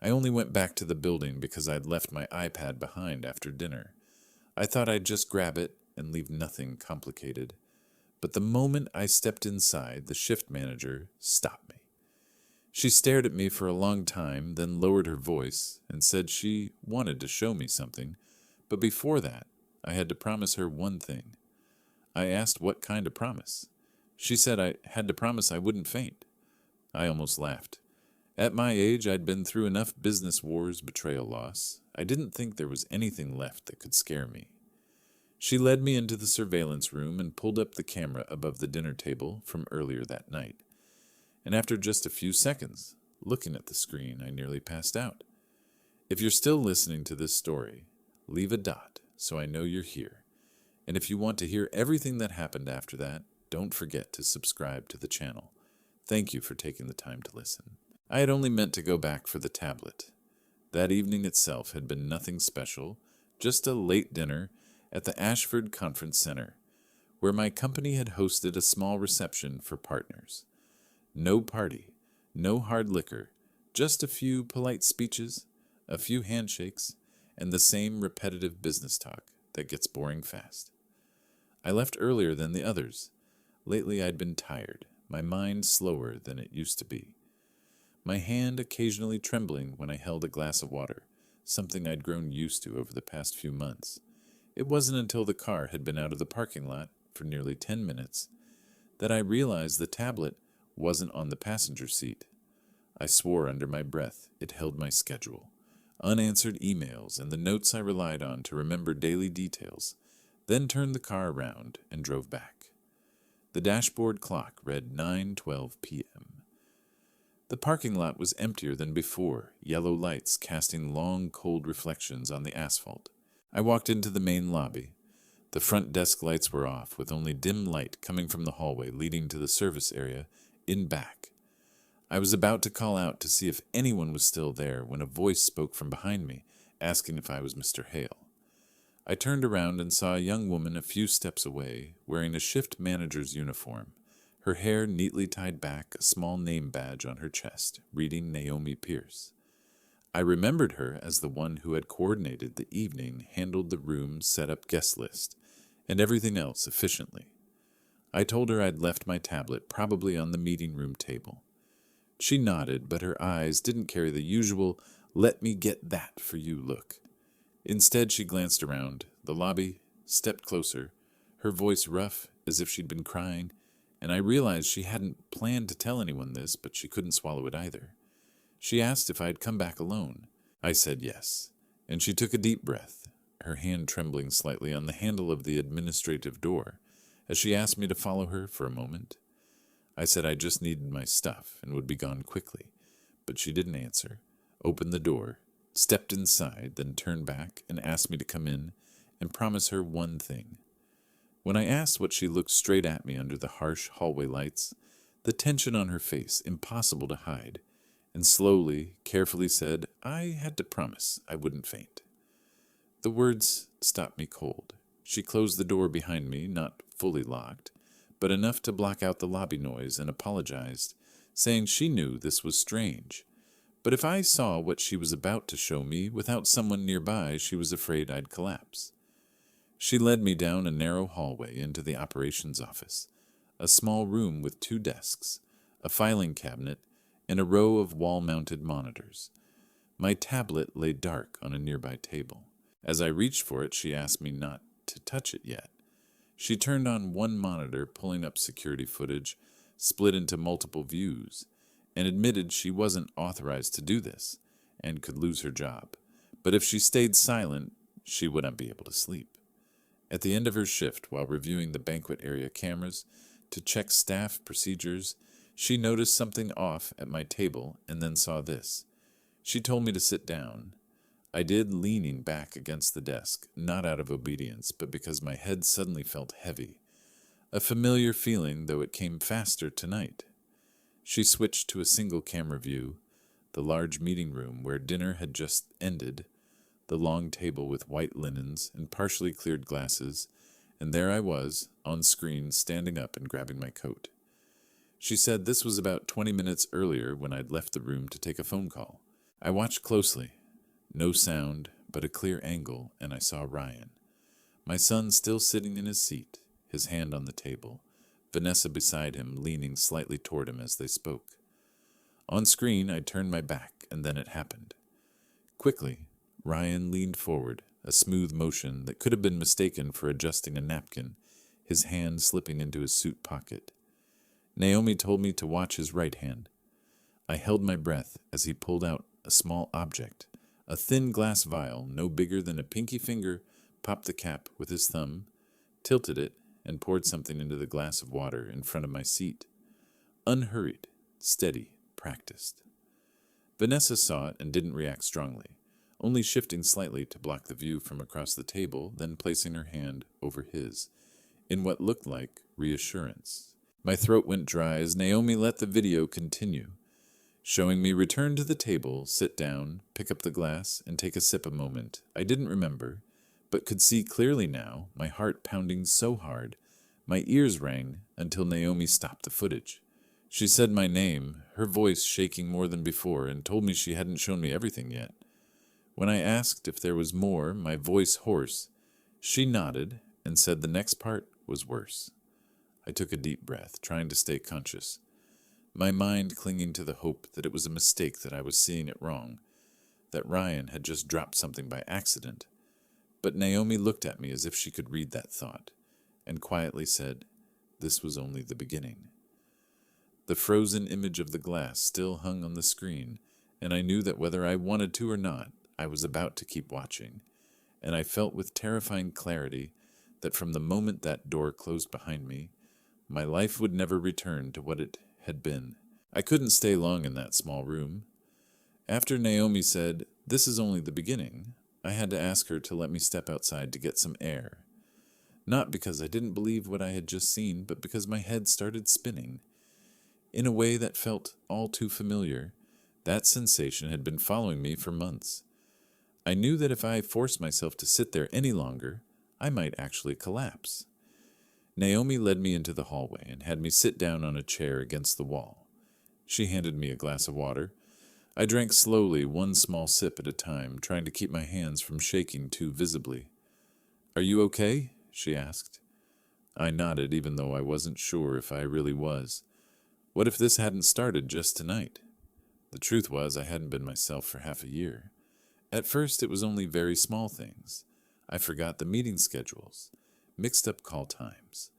I only went back to the building because I'd left my iPad behind after dinner. I thought I'd just grab it and leave nothing complicated. But the moment I stepped inside, the shift manager stopped me. She stared at me for a long time, then lowered her voice and said she wanted to show me something, but before that, I had to promise her one thing. I asked what kind of promise. She said I had to promise I wouldn't faint. I almost laughed. At my age, I'd been through enough business wars, betrayal, loss. I didn't think there was anything left that could scare me. She led me into the surveillance room and pulled up the camera above the dinner table from earlier that night. And after just a few seconds, looking at the screen, I nearly passed out. If you're still listening to this story, leave a dot so I know you're here. And if you want to hear everything that happened after that, don't forget to subscribe to the channel. Thank you for taking the time to listen. I had only meant to go back for the tablet. That evening itself had been nothing special, just a late dinner at the Ashford Conference Center, where my company had hosted a small reception for partners. No party, no hard liquor, just a few polite speeches, a few handshakes, and the same repetitive business talk that gets boring fast. I left earlier than the others. Lately I'd been tired, my mind slower than it used to be. My hand occasionally trembling when I held a glass of water, something I'd grown used to over the past few months. It wasn't until the car had been out of the parking lot for nearly 10 minutes that I realized the tablet wasn't on the passenger seat. I swore under my breath it held my schedule, unanswered emails, and the notes I relied on to remember daily details, then turned the car around and drove back. The dashboard clock read 9:12 p.m. The parking lot was emptier than before, yellow lights casting long, cold reflections on the asphalt. I walked into the main lobby. The front desk lights were off, with only dim light coming from the hallway leading to the service area in back. I was about to call out to see if anyone was still there when a voice spoke from behind me, asking if I was Mr. Hale. I turned around and saw a young woman a few steps away, wearing a shift manager's uniform, her hair neatly tied back, a small name badge on her chest, reading Naomi Pierce. I remembered her as the one who had coordinated the evening, handled the room, set up guest list, and everything else efficiently. I told her I'd left my tablet probably on the meeting room table. She nodded, but her eyes didn't carry the usual, let me get that for you look. Instead, she glanced around the lobby, stepped closer, her voice rough as if she'd been crying, and I realized she hadn't planned to tell anyone this, but she couldn't swallow it either. She asked if I'd come back alone. I said yes, and she took a deep breath, her hand trembling slightly on the handle of the administrative door, as she asked me to follow her for a moment. I said I just needed my stuff and would be gone quickly, but she didn't answer, opened the door, stepped inside, then turned back and asked me to come in and promise her one thing. When I asked what she looked straight at me under the harsh hallway lights, the tension on her face impossible to hide, and slowly, carefully said I had to promise I wouldn't faint. The words stopped me cold. She closed the door behind me, not fully locked, but enough to block out the lobby noise, and apologized, saying she knew this was strange. But if I saw what she was about to show me without someone nearby, she was afraid I'd collapse. She led me down a narrow hallway into the operations office, a small room with 2 desks, a filing cabinet, and a row of wall-mounted monitors. My tablet lay dark on a nearby table. As I reached for it, she asked me not to touch it yet. She turned on one monitor, pulling up security footage, split into multiple views, and admitted she wasn't authorized to do this and could lose her job. But if she stayed silent, she wouldn't be able to sleep. At the end of her shift, while reviewing the banquet area cameras to check staff procedures, she noticed something off at my table and then saw this. She told me to sit down. I did, leaning back against the desk, not out of obedience, but because my head suddenly felt heavy. A familiar feeling, though it came faster tonight. She switched to a single camera view, the large meeting room where dinner had just ended, the long table with white linens and partially cleared glasses, and there I was, on screen, standing up and grabbing my coat. She said this was about 20 minutes earlier when I'd left the room to take a phone call. I watched closely. No sound, but a clear angle, and I saw Ryan. My son still sitting in his seat, his hand on the table, Vanessa beside him, leaning slightly toward him as they spoke. On screen, I turned my back, and then it happened. Quickly, Ryan leaned forward, a smooth motion that could have been mistaken for adjusting a napkin, his hand slipping into his suit pocket. Naomi told me to watch his right hand. I held my breath as he pulled out a small object, a thin glass vial no bigger than a pinky finger, popped the cap with his thumb, tilted it, and poured something into the glass of water in front of my seat. Unhurried, steady, practiced. Vanessa saw it and didn't react strongly, only shifting slightly to block the view from across the table, then placing her hand over his, in what looked like reassurance. My throat went dry as Naomi let the video continue, showing me return to the table, sit down, pick up the glass, and take a sip a moment I didn't remember, but could see clearly now, my heart pounding so hard, my ears rang until Naomi stopped the footage. She said my name, her voice shaking more than before, and told me she hadn't shown me everything yet. When I asked if there was more, my voice hoarse, she nodded and said the next part was worse. I took a deep breath, trying to stay conscious, my mind clinging to the hope that it was a mistake, that I was seeing it wrong, that Ryan had just dropped something by accident. But Naomi looked at me as if she could read that thought, and quietly said, "This was only the beginning." The frozen image of the glass still hung on the screen, and I knew that whether I wanted to or not, I was about to keep watching, and I felt with terrifying clarity that from the moment that door closed behind me, my life would never return to what it had been. I couldn't stay long in that small room. After Naomi said, "This is only the beginning," I had to ask her to let me step outside to get some air. Not because I didn't believe what I had just seen, but because my head started spinning. In a way that felt all too familiar, that sensation had been following me for months. I knew that if I forced myself to sit there any longer, I might actually collapse. Naomi led me into the hallway and had me sit down on a chair against the wall. She handed me a glass of water. I drank slowly, one small sip at a time, trying to keep my hands from shaking too visibly. "Are you okay?" she asked. I nodded, even though I wasn't sure if I really was. What if this hadn't started just tonight? The truth was, I hadn't been myself for half a year. At first, it was only very small things. I forgot the meeting schedules, mixed up call times.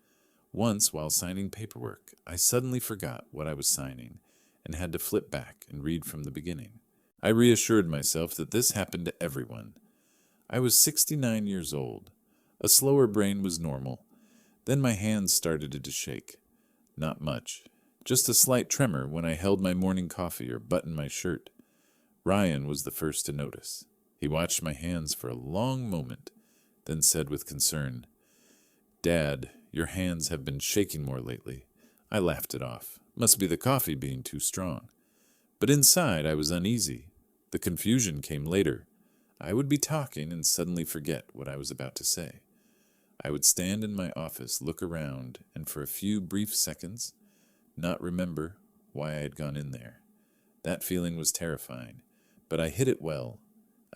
Once, while signing paperwork, I suddenly forgot what I was signing and had to flip back and read from the beginning. I reassured myself that this happened to everyone. I was 69 years old. A slower brain was normal. Then my hands started to shake. Not much. Just a slight tremor when I held my morning coffee or buttoned my shirt. Ryan was the first to notice. He watched my hands for a long moment, then said with concern, "Dad, your hands have been shaking more lately." I laughed it off. Must be the coffee being too strong. But inside I was uneasy. The confusion came later. I would be talking and suddenly forget what I was about to say. I would stand in my office, look around, and for a few brief seconds, not remember why I had gone in there. That feeling was terrifying, but I hid it well.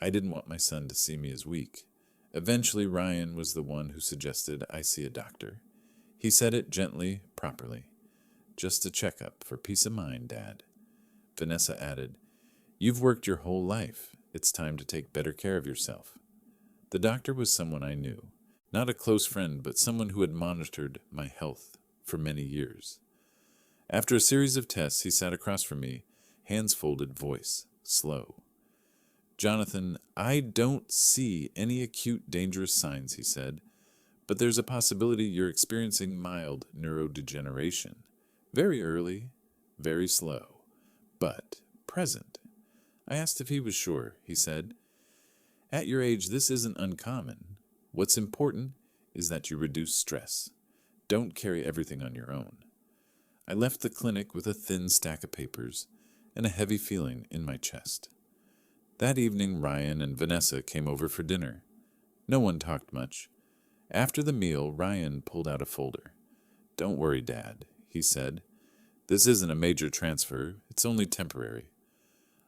I didn't want my son to see me as weak. Eventually, Ryan was the one who suggested I see a doctor. He said it gently, properly. "Just a checkup for peace of mind, Dad." Vanessa added, "You've worked your whole life. It's time to take better care of yourself." The doctor was someone I knew. Not a close friend, but someone who had monitored my health for many years. After a series of tests, he sat across from me, hands folded, voice slow. "Jonathan, I don't see any acute dangerous signs," he said, "but there's a possibility you're experiencing mild neurodegeneration. Very early, very slow, but present." I asked if he was sure. He said, "At your age, this isn't uncommon. What's important is that you reduce stress. Don't carry everything on your own." I left the clinic with a thin stack of papers and a heavy feeling in my chest. That evening, Ryan and Vanessa came over for dinner. No one talked much. After the meal, Ryan pulled out a folder. "Don't worry, Dad," he said. "This isn't a major transfer. It's only temporary."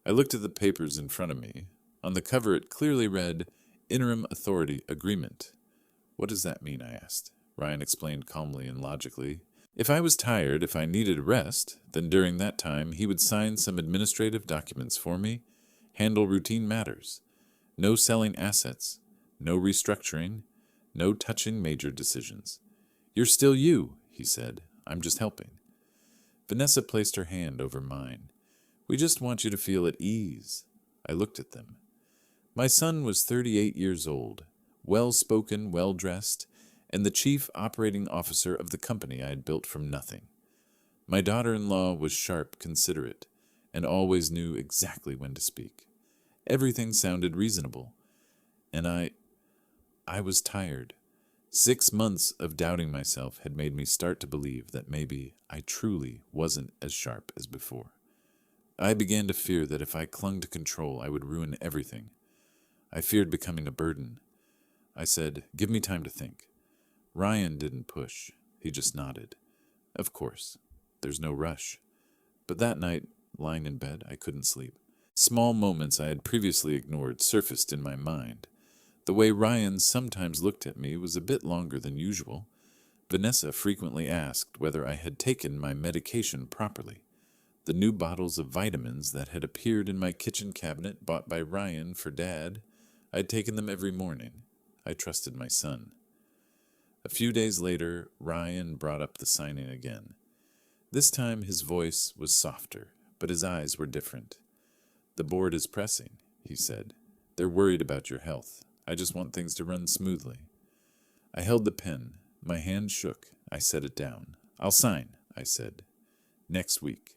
I looked at the papers in front of me. On the cover it clearly read, Interim Authority Agreement. What does that mean? I asked. Ryan explained calmly and logically. If I was tired, if I needed rest, then during that time he would sign some administrative documents for me, handle routine matters. No selling assets, no restructuring, no touching major decisions. You're still you, he said. I'm just helping. Vanessa placed her hand over mine. We just want you to feel at ease. I looked at them. My son was 38 years old, well-spoken, well-dressed, and the chief operating officer of the company I had built from nothing. My daughter-in-law was sharp, considerate, and always knew exactly when to speak. Everything sounded reasonable, and I was tired. 6 months of doubting myself had made me start to believe that maybe I truly wasn't as sharp as before. I began to fear that if I clung to control, I would ruin everything. I feared becoming a burden. I said, "Give me time to think." Ryan didn't push. He just nodded. Of course. There's no rush. But that night, lying in bed, I couldn't sleep. Small moments I had previously ignored surfaced in my mind. The way Ryan sometimes looked at me was a bit longer than usual. Vanessa frequently asked whether I had taken my medication properly. The new bottles of vitamins that had appeared in my kitchen cabinet bought by Ryan for Dad, I'd taken them every morning. I trusted my son. A few days later, Ryan brought up the signing again. This time his voice was softer, but his eyes were different. "The board is pressing," he said. "They're worried about your health. I just want things to run smoothly." I held the pen. My hand shook. I set it down. "I'll sign," I said. "Next week."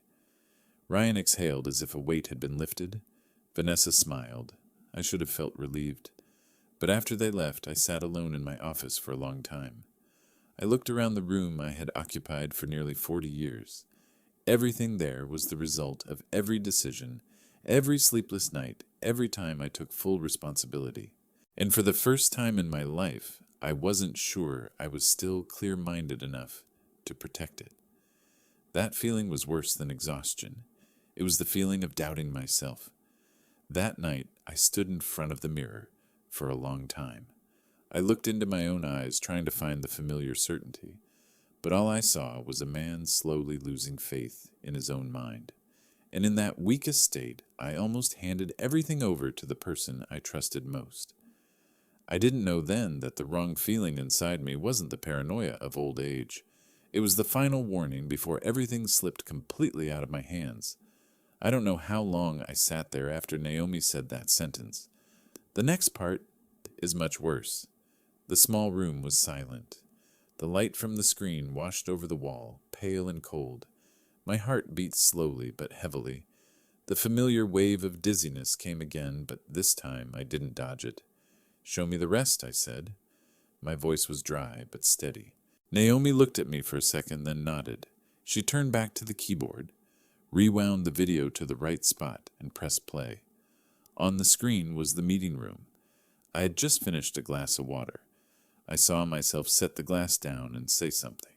Ryan exhaled as if a weight had been lifted. Vanessa smiled. I should have felt relieved. But after they left, I sat alone in my office for a long time. I looked around the room I had occupied for nearly 40 years. Everything there was the result of every decision, every sleepless night, every time I took full responsibility. And for the first time in my life, I wasn't sure I was still clear-minded enough to protect it. That feeling was worse than exhaustion. It was the feeling of doubting myself. That night, I stood in front of the mirror for a long time. I looked into my own eyes, trying to find the familiar certainty, but all I saw was a man slowly losing faith in his own mind. And in that weakest state, I almost handed everything over to the person I trusted most. I didn't know then that the wrong feeling inside me wasn't the paranoia of old age. It was the final warning before everything slipped completely out of my hands. I don't know how long I sat there after Naomi said that sentence. The next part is much worse. The small room was silent. The light from the screen washed over the wall, pale and cold. My heart beat slowly but heavily. The familiar wave of dizziness came again, but this time I didn't dodge it. "Show me the rest," I said. My voice was dry but steady. Naomi looked at me for a second, then nodded. She turned back to the keyboard, rewound the video to the right spot, and pressed play. On the screen was the meeting room. I had just finished a glass of water. I saw myself set the glass down and say something.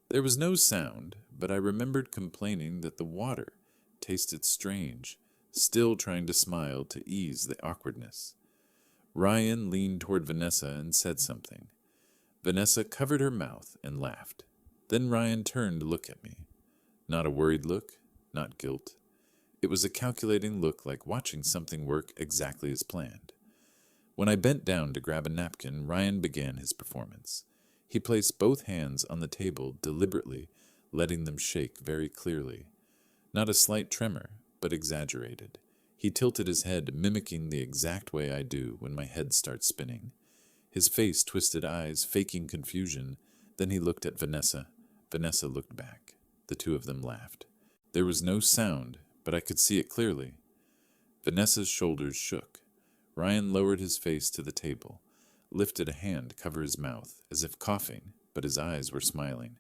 There was no sound, but I remembered complaining that the water tasted strange, still trying to smile to ease the awkwardness. Ryan leaned toward Vanessa and said something. Vanessa covered her mouth and laughed. Then Ryan turned to look at me. Not a worried look, not guilt. It was a calculating look, like watching something work exactly as planned. When I bent down to grab a napkin, Ryan began his performance. He placed both hands on the table deliberately, letting them shake very clearly. Not a slight tremor, but exaggerated. He tilted his head, mimicking the exact way I do when my head starts spinning. His face twisted eyes, faking confusion. Then he looked at Vanessa. Vanessa looked back. The two of them laughed. There was no sound, but I could see it clearly. Vanessa's shoulders shook. Ryan lowered his face to the table, lifted a hand to cover his mouth, as if coughing, but his eyes were smiling.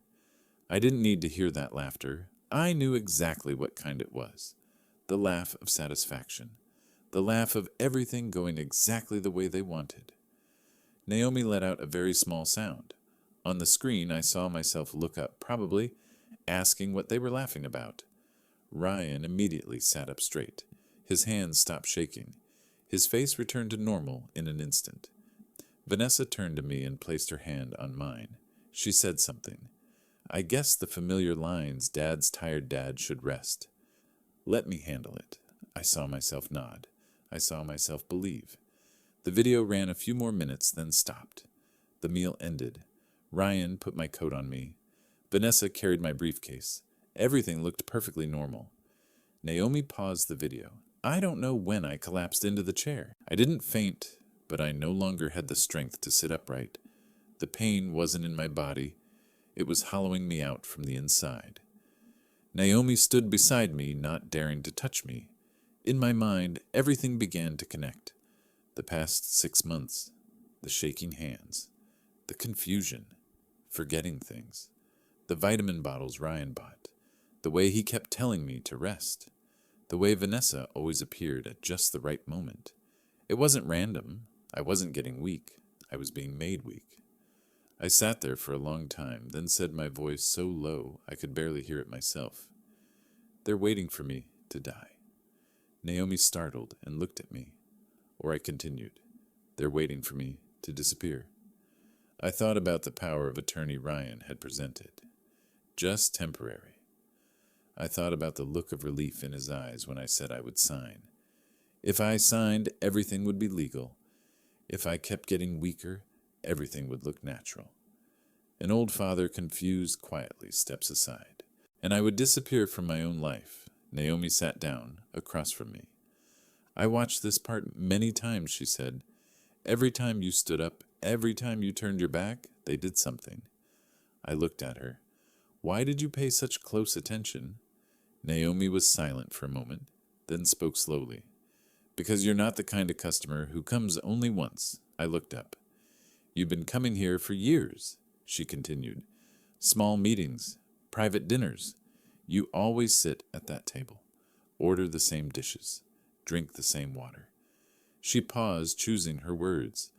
I didn't need to hear that laughter. I knew exactly what kind it was. The laugh of satisfaction. The laugh of everything going exactly the way they wanted. Naomi let out a very small sound. On the screen, I saw myself look up, probably asking what they were laughing about. Ryan immediately sat up straight. His hands stopped shaking. His face returned to normal in an instant. Vanessa turned to me and placed her hand on mine. She said something. I guess the familiar lines, "Dad's tired, Dad should rest." "Let me handle it." I saw myself nod. I saw myself believe. The video ran a few more minutes, then stopped. The meal ended. Ryan put my coat on me. Vanessa carried my briefcase. Everything looked perfectly normal. Naomi paused the video. I don't know when I collapsed into the chair. I didn't faint, but I no longer had the strength to sit upright. The pain wasn't in my body. It was hollowing me out from the inside. Naomi stood beside me, not daring to touch me. In my mind, everything began to connect. The past 6 months, the shaking hands, the confusion, forgetting things, the vitamin bottles Ryan bought, the way he kept telling me to rest, the way Vanessa always appeared at just the right moment. It wasn't random. I wasn't getting weak. I was being made weak. I sat there for a long time, then said, my voice so low I could barely hear it myself, "They're waiting for me to die." Naomi startled and looked at me. Or I continued, "They're waiting for me to disappear." I thought about the power of attorney Ryan had presented. Just temporary. I thought about the look of relief in his eyes when I said I would sign. If I signed, everything would be legal. If I kept getting weaker, everything would look natural. An old father, confused quietly, steps aside, and I would disappear from my own life. Naomi sat down across from me. "I watched this part many times," she said. "Every time you stood up, every time you turned your back, they did something." I looked at her. "Why did you pay such close attention?" Naomi was silent for a moment, then spoke slowly. "Because you're not the kind of customer who comes only once." I looked up. "You've been coming here for years," she continued. "Small meetings, private dinners. You always sit at that table, order the same dishes, drink the same water." She paused, choosing her words.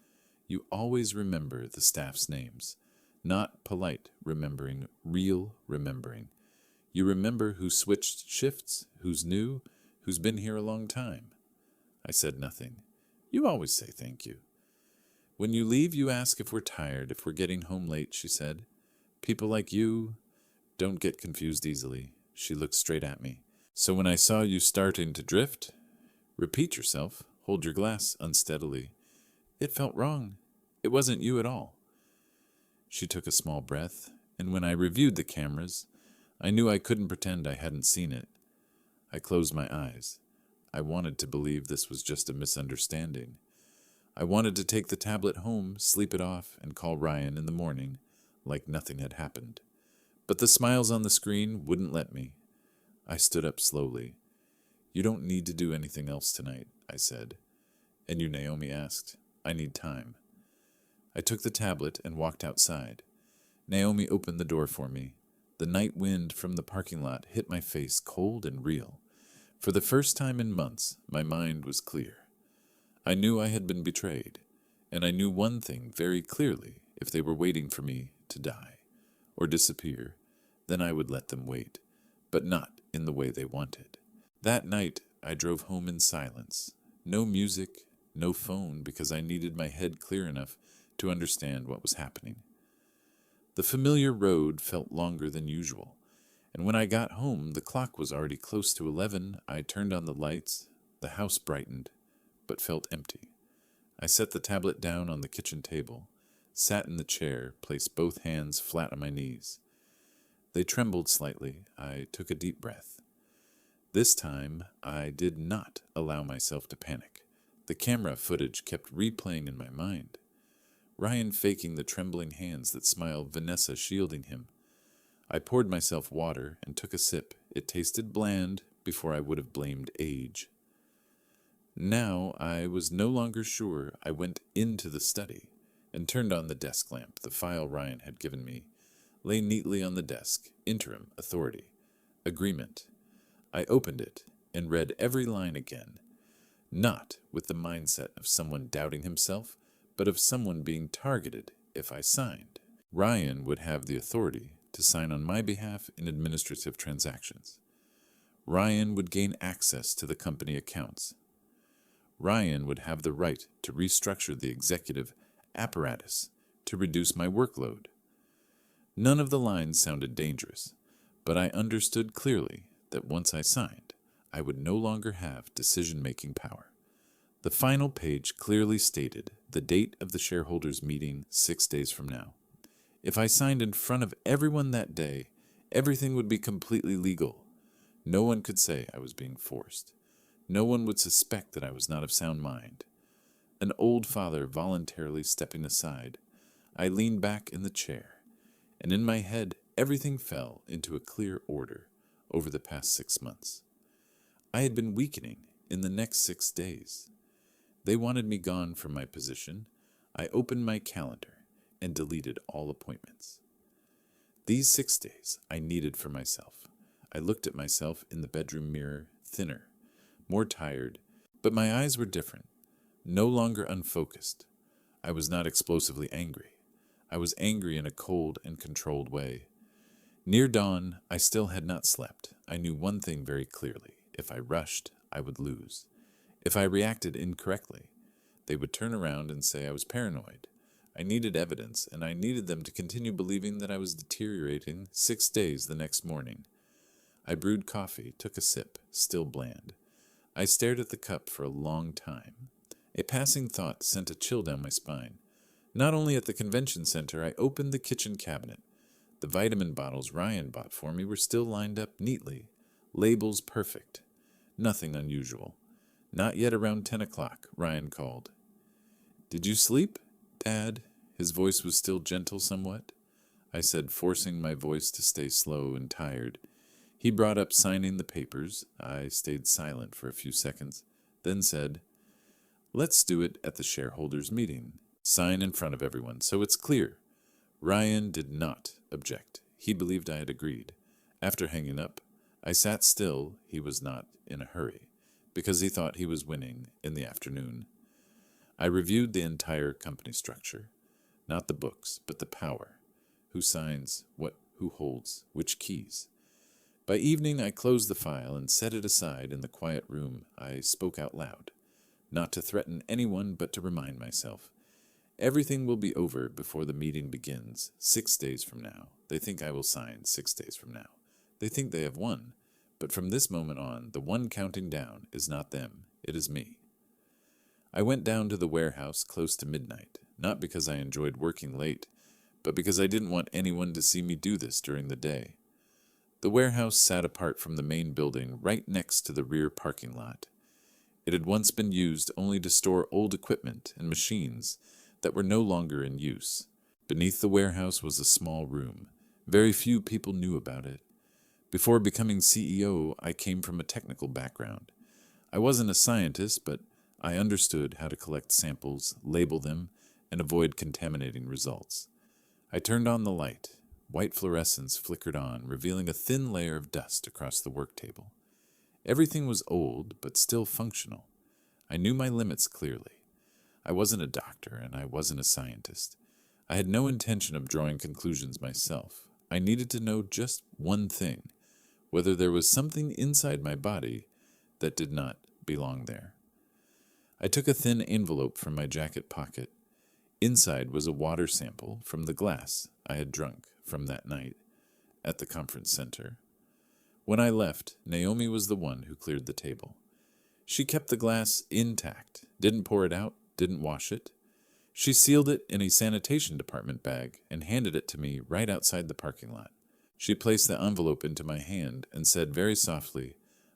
"You always remember the staff's names. Not polite remembering, real remembering. You remember who switched shifts, who's new, who's been here a long time." I said nothing. "You always say thank you." "When you leave, you ask if we're tired, if we're getting home late," she said. "People like you don't get confused easily." She looked straight at me. "So when I saw you starting to drift, repeat yourself, hold your glass unsteadily. It felt wrong. It wasn't you at all." She took a small breath, and when I reviewed the cameras, I knew I couldn't pretend I hadn't seen it. I closed my eyes. I wanted to believe this was just a misunderstanding. I wanted to take the tablet home, sleep it off, and call Ryan in the morning, like nothing had happened. But the smiles on the screen wouldn't let me. I stood up slowly. "You don't need to do anything else tonight," I said. "And you?" Naomi asked. "I need time." I took the tablet and walked outside. Naomi opened the door for me. The night wind from the parking lot hit my face cold and real. For the first time in months, my mind was clear. I knew I had been betrayed, and I knew one thing very clearly: if they were waiting for me to die or disappear, then I would let them wait, but not in the way they wanted. That night, I drove home in silence. No music, no phone, because I needed my head clear enough to understand what was happening. The familiar road felt longer than usual, and when I got home, the clock was already close to 11. I turned on the lights. The house brightened, but felt empty. I set the tablet down on the kitchen table, sat in the chair, placed both hands flat on my knees. They trembled slightly. I took a deep breath. This time, I did not allow myself to panic. The camera footage kept replaying in my mind. Ryan faking the trembling hands that smiled, Vanessa shielding him. I poured myself water and took a sip. It tasted bland before I would have blamed age. Now I was no longer sure. I went into the study and turned on the desk lamp. The file Ryan had given me lay neatly on the desk. Interim authority. Agreement. I opened it and read every line again, not with the mindset of someone doubting himself, but of someone being targeted if I signed. Ryan would have the authority to sign on my behalf in administrative transactions. Ryan would gain access to the company accounts. Ryan would have the right to restructure the executive apparatus to reduce my workload. None of the lines sounded dangerous, but I understood clearly that once I signed, I would no longer have decision-making power. The final page clearly stated the date of the shareholders' meeting 6 days from now. If I signed in front of everyone that day, everything would be completely legal. No one could say I was being forced. No one would suspect that I was not of sound mind. An old father voluntarily stepping aside, I leaned back in the chair, and in my head everything fell into a clear order over the past 6 months. I had been weakening in the next 6 days. They wanted me gone from my position. I opened my calendar and deleted all appointments. These 6 days I needed for myself. I looked at myself in the bedroom mirror, thinner, more tired, but my eyes were different, no longer unfocused. I was not explosively angry. I was angry in a cold and controlled way. Near dawn, I still had not slept. I knew one thing very clearly. If I rushed, I would lose. If I reacted incorrectly, they would turn around and say I was paranoid. I needed evidence, and I needed them to continue believing that I was deteriorating 6 days the next morning. I brewed coffee, took a sip, still bland. I stared at the cup for a long time. A passing thought sent a chill down my spine. Not only at the convention center, I opened the kitchen cabinet. The vitamin bottles Ryan bought for me were still lined up neatly, labels perfect. Nothing unusual. Not yet around 10 o'clock, Ryan called. "Did you sleep, Dad?" His voice was still gentle somewhat. I said, forcing my voice to stay slow and tired. He brought up signing the papers. I stayed silent for a few seconds, then said, "Let's do it at the shareholders' meeting. Sign in front of everyone, so it's clear." Ryan did not object. He believed I had agreed. After hanging up, I sat still. He was not in a hurry, because he thought he was winning in the afternoon. I reviewed the entire company structure. Not the books, but the power. Who signs, what, who holds, which keys. By evening, I closed the file and set it aside in the quiet room. I spoke out loud, not to threaten anyone, but to remind myself. Everything will be over before the meeting begins, 6 days from now. They think I will sign 6 days from now. They think they have won, but from this moment on, the one counting down is not them, it is me. I went down to the warehouse close to midnight, not because I enjoyed working late, but because I didn't want anyone to see me do this during the day. The warehouse sat apart from the main building, right next to the rear parking lot. It had once been used only to store old equipment and machines that were no longer in use. Beneath the warehouse was a small room. Very few people knew about it. Before becoming CEO, I came from a technical background. I wasn't a scientist, but I understood how to collect samples, label them, and avoid contaminating results. I turned on the light. White fluorescence flickered on, revealing a thin layer of dust across the work table. Everything was old, but still functional. I knew my limits clearly. I wasn't a doctor, and I wasn't a scientist. I had no intention of drawing conclusions myself. I needed to know just one thing, whether there was something inside my body that did not belong there. I took a thin envelope from my jacket pocket. Inside was a water sample from the glass I had drunk from that night at the conference center. When I left, Naomi was the one who cleared the table. She kept the glass intact, didn't pour it out, didn't wash it. She sealed it in a sanitation department bag and handed it to me right outside the parking lot. She placed the envelope into my hand and said very softly,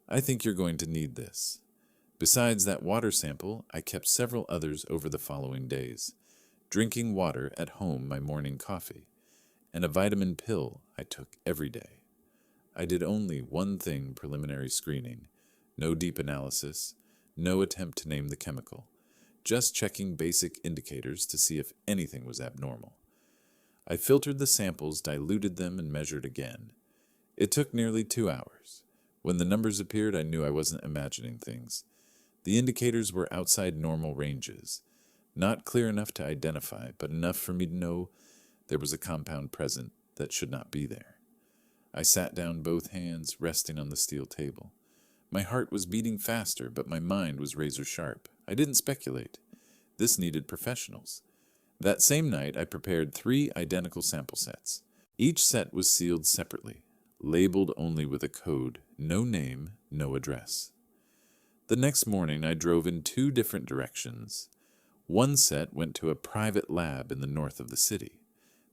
"I think you're going to need this." Besides that water sample, I kept several others over the following days. Drinking water at home, my morning coffee, and a vitamin pill I took every day. I did only one thing preliminary screening, no deep analysis, no attempt to name the chemical, just checking basic indicators to see if anything was abnormal. I filtered the samples, diluted them, and measured again. It took nearly 2 hours. When the numbers appeared, I knew I wasn't imagining things. The indicators were outside normal ranges, not clear enough to identify, but enough for me to know there was a compound present that should not be there. I sat down, both hands resting on the steel table. My heart was beating faster, but my mind was razor sharp. I didn't speculate. This needed professionals. That same night, I prepared 3 identical sample sets. Each set was sealed separately, labeled only with a code, no name, no address. The next morning, I drove in 2 different directions. One set went to a private lab in the north of the city.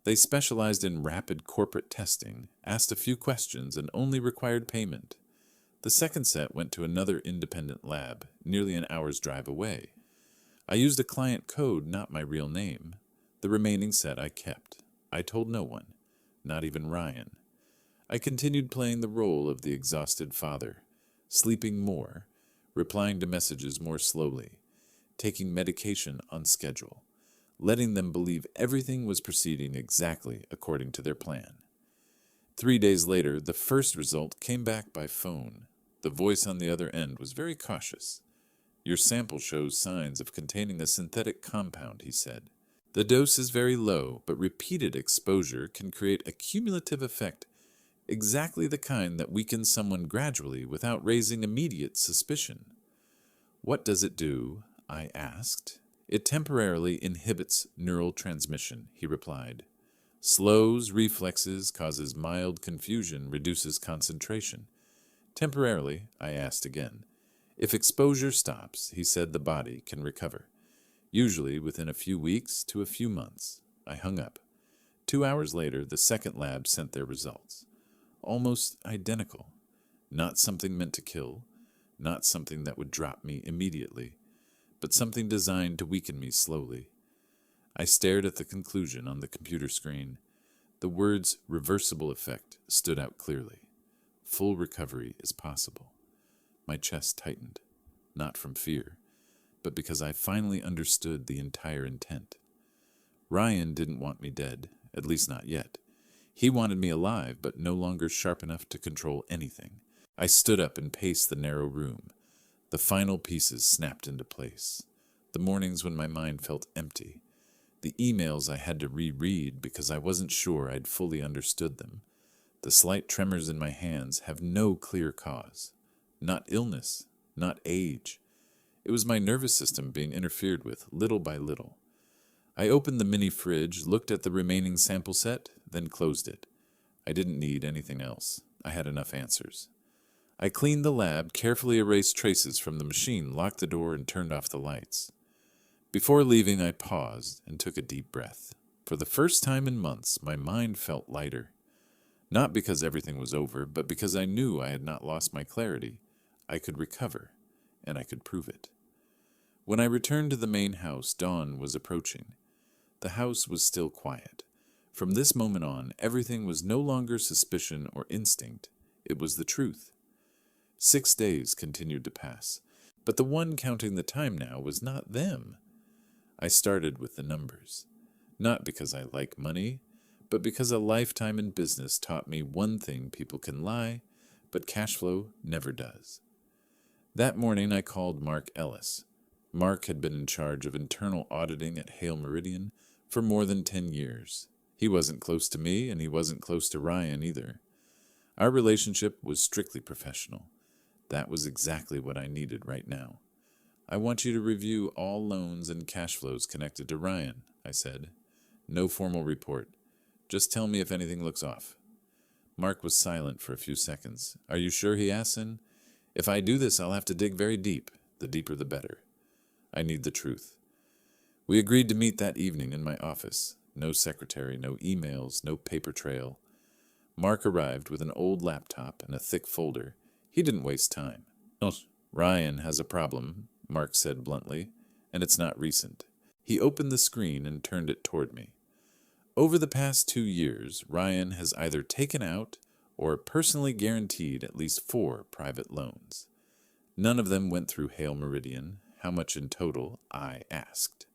They specialized in rapid corporate testing, asked a few questions, and only required payment. The second set went to another independent lab, nearly an hour's drive away. I used a client code, not my real name. The remaining set I kept. I told no one, not even Ryan. I continued playing the role of the exhausted father, sleeping more, replying to messages more slowly, taking medication on schedule, letting them believe everything was proceeding exactly according to their plan. 3 days later, the first result came back by phone. The voice on the other end was very cautious. "Your sample shows signs of containing a synthetic compound," he said. "The dose is very low, but repeated exposure can create a cumulative effect, exactly the kind that weakens someone gradually without raising immediate suspicion." "What does it do?" I asked. "It temporarily inhibits neural transmission," he replied. "Slows reflexes, causes mild confusion, reduces concentration." "Temporarily," I asked again. "If exposure stops," he said, "the body can recover. Usually within a few weeks to a few months." I hung up. 2 hours later, the second lab sent their results. Almost identical. Not something meant to kill, not something that would drop me immediately, but something designed to weaken me slowly. I stared at the conclusion on the computer screen. The words "reversible effect" stood out clearly. Full recovery is possible. My chest tightened, not from fear, but because I finally understood the entire intent. Ryan didn't want me dead, at least not yet. He wanted me alive, but no longer sharp enough to control anything. I stood up and paced the narrow room. The final pieces snapped into place. The mornings when my mind felt empty. The emails I had to reread because I wasn't sure I'd fully understood them. The slight tremors in my hands have no clear cause. Not illness, not age. It was my nervous system being interfered with little by little. I opened the mini fridge, looked at the remaining sample set, then closed it. I didn't need anything else. I had enough answers. I cleaned the lab, carefully erased traces from the machine, locked the door, and turned off the lights. Before leaving, I paused and took a deep breath. For the first time in months, my mind felt lighter. Not because everything was over, but because I knew I had not lost my clarity. I could recover, and I could prove it. When I returned to the main house, dawn was approaching. The house was still quiet. From this moment on, everything was no longer suspicion or instinct. It was the truth. 6 days continued to pass, but the one counting the time now was not them. I started with the numbers. Not because I like money, but because a lifetime in business taught me one thing: people can lie, but cash flow never does. That morning I called Mark Ellis. Mark had been in charge of internal auditing at Hale Meridian for more than 10 years. He wasn't close to me, and he wasn't close to Ryan either. Our relationship was strictly professional. That was exactly what I needed right now. "I want you to review all loans and cash flows connected to Ryan," I said. "No formal report. Just tell me if anything looks off." Mark was silent for a few seconds. "Are you sure?" he asked. "If I do this, I'll have to dig very deep. The deeper the better. I need the truth." We agreed to meet that evening in my office. No secretary, no emails, no paper trail. Mark arrived with an old laptop and a thick folder. He didn't waste time. "Ryan has a problem," Mark said bluntly, "and it's not recent." He opened the screen and turned it toward me. "Over the past 2 years, Ryan has either taken out or personally guaranteed at least 4 private loans. None of them went through Hale Meridian. How much in total?" I asked.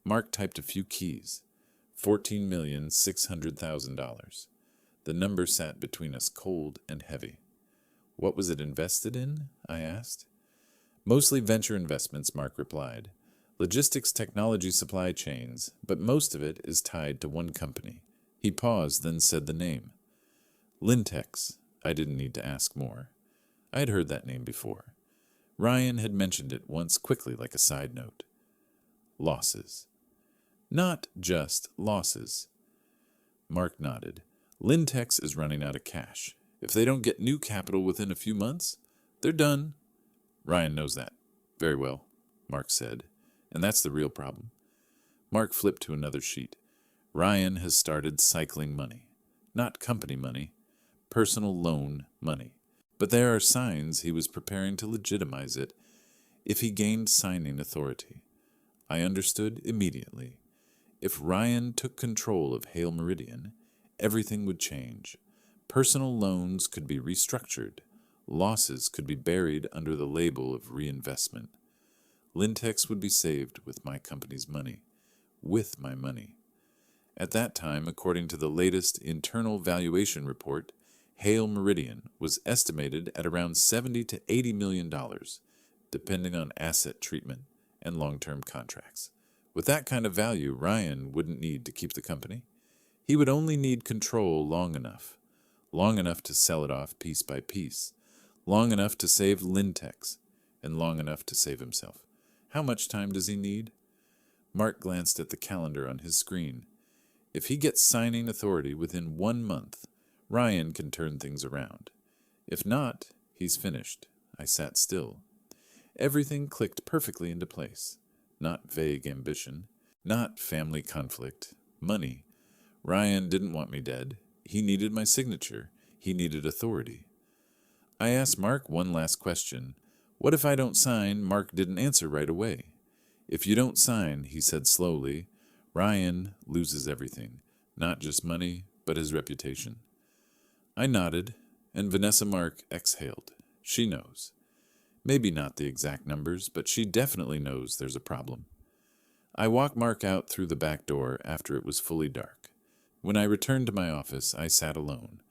Mark typed a few keys. $14,600,000. The number sat between us, cold and heavy. "What was it invested in?" I asked. "Mostly venture investments," Mark replied. "Logistics technology supply chains, but most of it is tied to one company." He paused, then said the name. "Lintex." I didn't need to ask more. I had heard that name before. Ryan had mentioned it once quickly like a side note. Losses. Not just losses. Mark nodded. Lintex is running out of cash. If they don't get new capital within a few months, they're done. Ryan knows that. Very well, Mark said. And that's the real problem. Mark flipped to another sheet. Ryan has started cycling money. Not company money. Personal loan money. But there are signs he was preparing to legitimize it if he gained signing authority. I understood immediately. If Ryan took control of Hale Meridian, everything would change. Personal loans could be restructured. Losses could be buried under the label of reinvestment. Lintex would be saved with my company's money. With my money. At that time, according to the latest internal valuation report, Hale Meridian was estimated at around $70 to $80 million, depending on asset treatment and long-term contracts. With that kind of value, Ryan wouldn't need to keep the company. He would only need control long enough to sell it off piece by piece, long enough to save Lintex, and long enough to save himself. How much time does he need? Mark glanced at the calendar on his screen. If he gets signing authority within 1 month, Ryan can turn things around. If not, he's finished. I sat still. Everything clicked perfectly into place. Not vague ambition. Not family conflict. Money. Ryan didn't want me dead. He needed my signature. He needed authority. I asked Mark one last question. What if I don't sign? Mark didn't answer right away. If you don't sign, he said slowly, Ryan loses everything. Not just money, but his reputation. I nodded, and Vanessa Mark exhaled. She knows. Maybe not the exact numbers, but she definitely knows there's a problem. I walked Mark out through the back door after it was fully dark. When I returned to my office, I sat alone.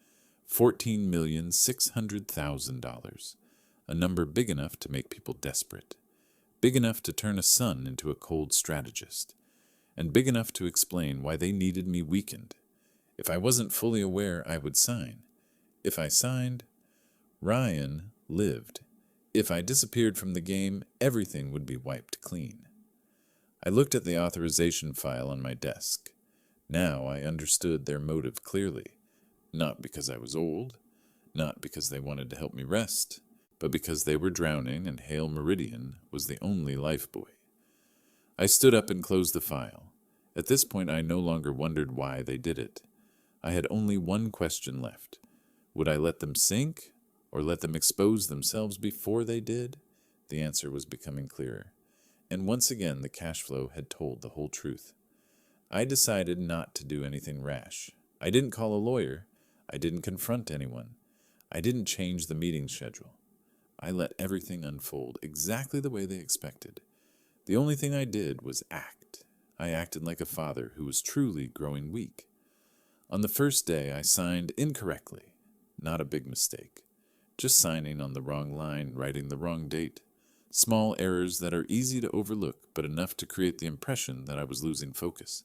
$14,600,000. A number big enough to make people desperate. Big enough to turn a son into a cold strategist. And big enough to explain why they needed me weakened. If I wasn't fully aware, I would sign. If I signed, Ryan lived. If I disappeared from the game, everything would be wiped clean. I looked at the authorization file on my desk. Now I understood their motive clearly. Not because I was old, not because they wanted to help me rest, but because they were drowning and Hale Meridian was the only lifebuoy. I stood up and closed the file. At this point, I no longer wondered why they did it. I had only one question left. Would I let them sink, or let them expose themselves before they did? The answer was becoming clearer. And once again, the cash flow had told the whole truth. I decided not to do anything rash. I didn't call a lawyer. I didn't confront anyone. I didn't change the meeting schedule. I let everything unfold exactly the way they expected. The only thing I did was act. I acted like a father who was truly growing weak. On the first day, I signed incorrectly. Not a big mistake. Just signing on the wrong line, writing the wrong date. Small errors that are easy to overlook, but enough to create the impression that I was losing focus.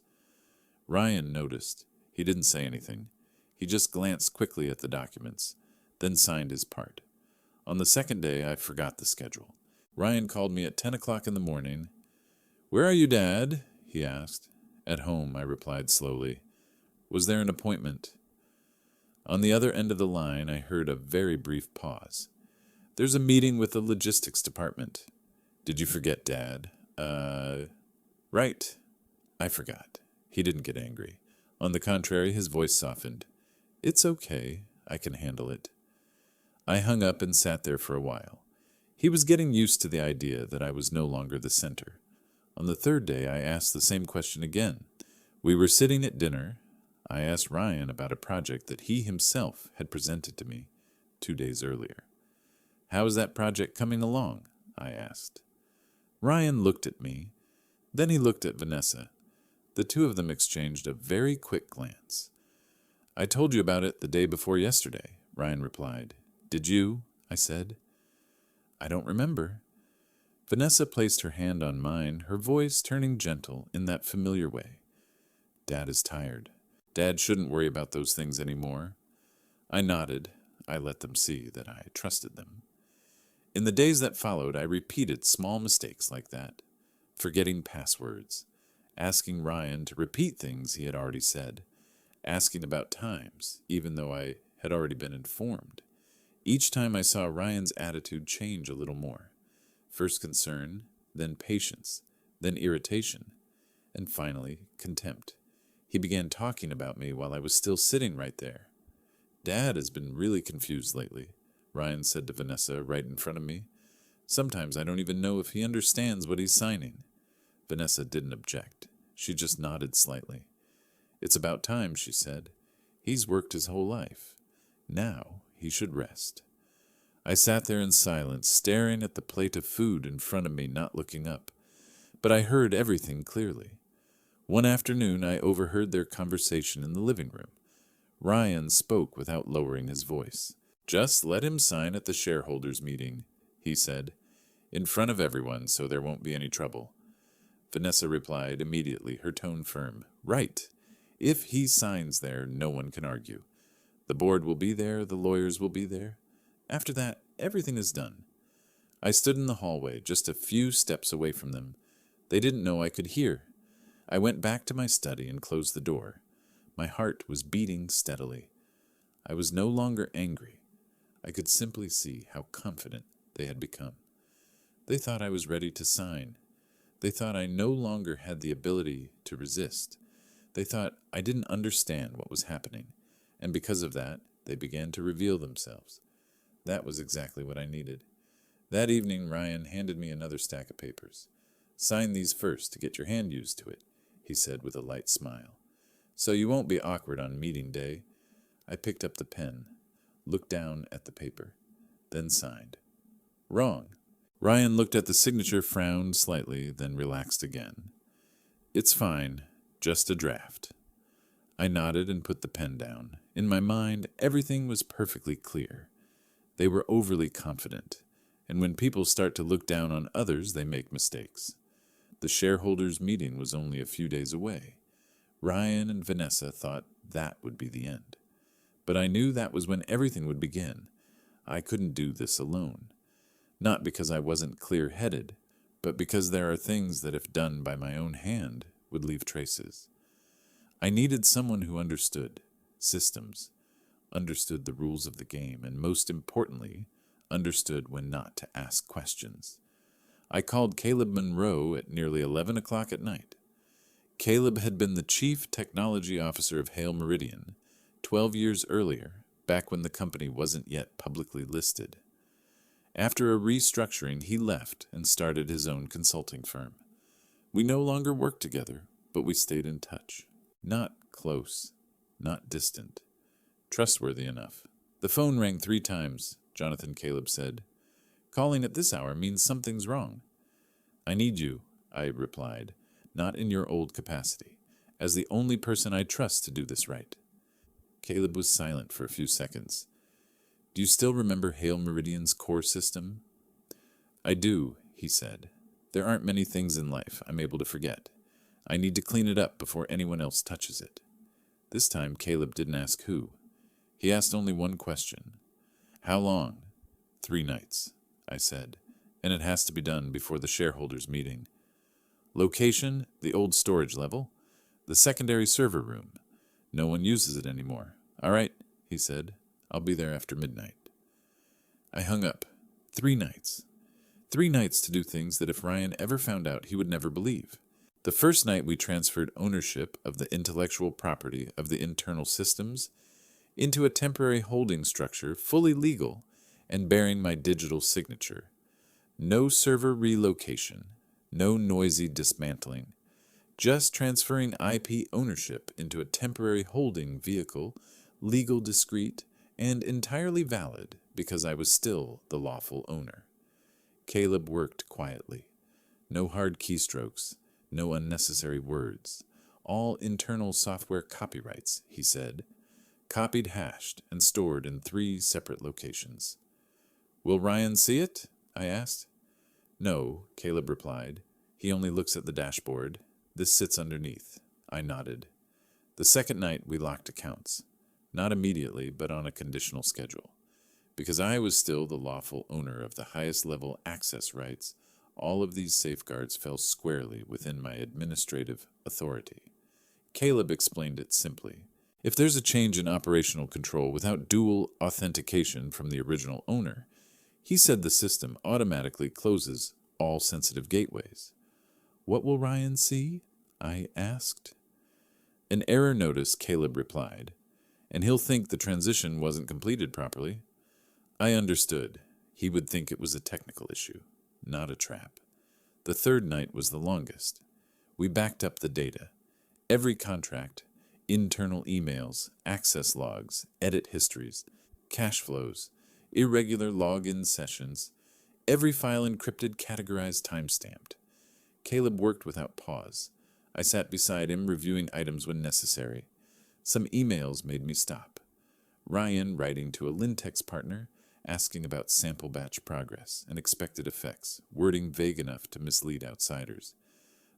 Ryan noticed. He didn't say anything. He just glanced quickly at the documents, then signed his part. On the second day, I forgot the schedule. Ryan called me at 10 o'clock in the morning. "Where are you, Dad?" he asked. "At home," I replied slowly. "Was there an appointment?" On the other end of the line, I heard a very brief pause. "There's a meeting with the logistics department." "Did you forget, Dad?" Right. I forgot. He didn't get angry. On the contrary, his voice softened. "It's okay. I can handle it." I hung up and sat there for a while. He was getting used to the idea that I was no longer the center. On the third day, I asked the same question again. We were sitting at dinner. I asked Ryan about a project that he himself had presented to me 2 days earlier. "How is that project coming along?" I asked. Ryan looked at me. Then he looked at Vanessa. The two of them exchanged a very quick glance. "I told you about it the day before yesterday," Ryan replied. "Did you?" I said. "I don't remember." Vanessa placed her hand on mine, her voice turning gentle in that familiar way. "Dad is tired. Dad shouldn't worry about those things anymore." I nodded. I let them see that I trusted them. In the days that followed, I repeated small mistakes like that, forgetting passwords, asking Ryan to repeat things he had already said, asking about times, even though I had already been informed. Each time I saw Ryan's attitude change a little more. First concern, then patience, then irritation, and finally contempt. He began talking about me while I was still sitting right there. Dad has been really confused lately, Ryan said to Vanessa right in front of me. Sometimes I don't even know if he understands what he's signing. Vanessa didn't object. She just nodded slightly. It's about time, she said. He's worked his whole life. Now he should rest. I sat there in silence, staring at the plate of food in front of me, not looking up. But I heard everything clearly. One afternoon, I overheard their conversation in the living room. Ryan spoke without lowering his voice. Just let him sign at the shareholders' meeting, he said, in front of everyone so there won't be any trouble. Vanessa replied immediately, her tone firm. Right. If he signs there, no one can argue. The board will be there, the lawyers will be there. After that, everything is done. I stood in the hallway, just a few steps away from them. They didn't know I could hear. I went back to my study and closed the door. My heart was beating steadily. I was no longer angry. I could simply see how confident they had become. They thought I was ready to sign. They thought I no longer had the ability to resist. They thought I didn't understand what was happening, and because of that, they began to reveal themselves. That was exactly what I needed. That evening, Ryan handed me another stack of papers. Sign these first to get your hand used to it, he said with a light smile. So you won't be awkward on meeting day. I picked up the pen, looked down at the paper, then signed. Wrong. Ryan looked at the signature, frowned slightly, then relaxed again. It's fine, just a draft. I nodded and put the pen down. In my mind, everything was perfectly clear. They were overly confident, and when people start to look down on others, they make mistakes. The shareholders' meeting was only a few days away. Ryan and Vanessa thought that would be the end. But I knew that was when everything would begin. I couldn't do this alone. Not because I wasn't clear-headed, but because there are things that if done by my own hand would leave traces. I needed someone who understood systems, understood the rules of the game, and most importantly, understood when not to ask questions. I called Caleb Monroe at nearly 11 o'clock at night. Caleb had been the chief technology officer of Hale Meridian 12 years earlier, back when the company wasn't yet publicly listed. After a restructuring, he left and started his own consulting firm. We no longer worked together, but we stayed in touch. Not close, not distant, trustworthy enough. The phone rang 3 times, Jonathan Caleb said. Calling at this hour means something's wrong. I need you, I replied, not in your old capacity, as the only person I trust to do this right. Caleb was silent for a few seconds. Do you still remember Hale Meridian's core system? I do, he said. There aren't many things in life I'm able to forget. I need to clean it up before anyone else touches it. This time Caleb didn't ask who. He asked only one question. How long? 3 nights, I said, and it has to be done before the shareholders' meeting. Location, the old storage level. The secondary server room. No one uses it anymore. All right, he said. I'll be there after midnight. I hung up. 3 nights. 3 nights to do things that if Ryan ever found out, he would never believe. The first night we transferred ownership of the intellectual property of the internal systems into a temporary holding structure fully legal and bearing my digital signature. No server relocation, no noisy dismantling, just transferring IP ownership into a temporary holding vehicle, legal, discreet, and entirely valid because I was still the lawful owner. Caleb worked quietly. No hard keystrokes, no unnecessary words. All internal software copyrights, he said. Copied, hashed, and stored in 3 separate locations. Will Ryan see it? I asked. No, Caleb replied. He only looks at the dashboard. This sits underneath. I nodded. The second night we locked accounts. Not immediately, but on a conditional schedule. Because I was still the lawful owner of the highest level access rights, all of these safeguards fell squarely within my administrative authority. Caleb explained it simply. If there's a change in operational control without dual authentication from the original owner, he said the system automatically closes all sensitive gateways. What will Ryan see? I asked. An error notice, Caleb replied, and he'll think the transition wasn't completed properly. I understood. He would think it was a technical issue, not a trap. The third night was the longest. We backed up the data. Every contract, internal emails, access logs, edit histories, cash flows, irregular login sessions, every file encrypted, categorized, timestamped. Caleb worked without pause. I sat beside him, reviewing items when necessary. Some emails made me stop. Ryan writing to a Lintex partner, asking about sample batch progress and expected effects, wording vague enough to mislead outsiders,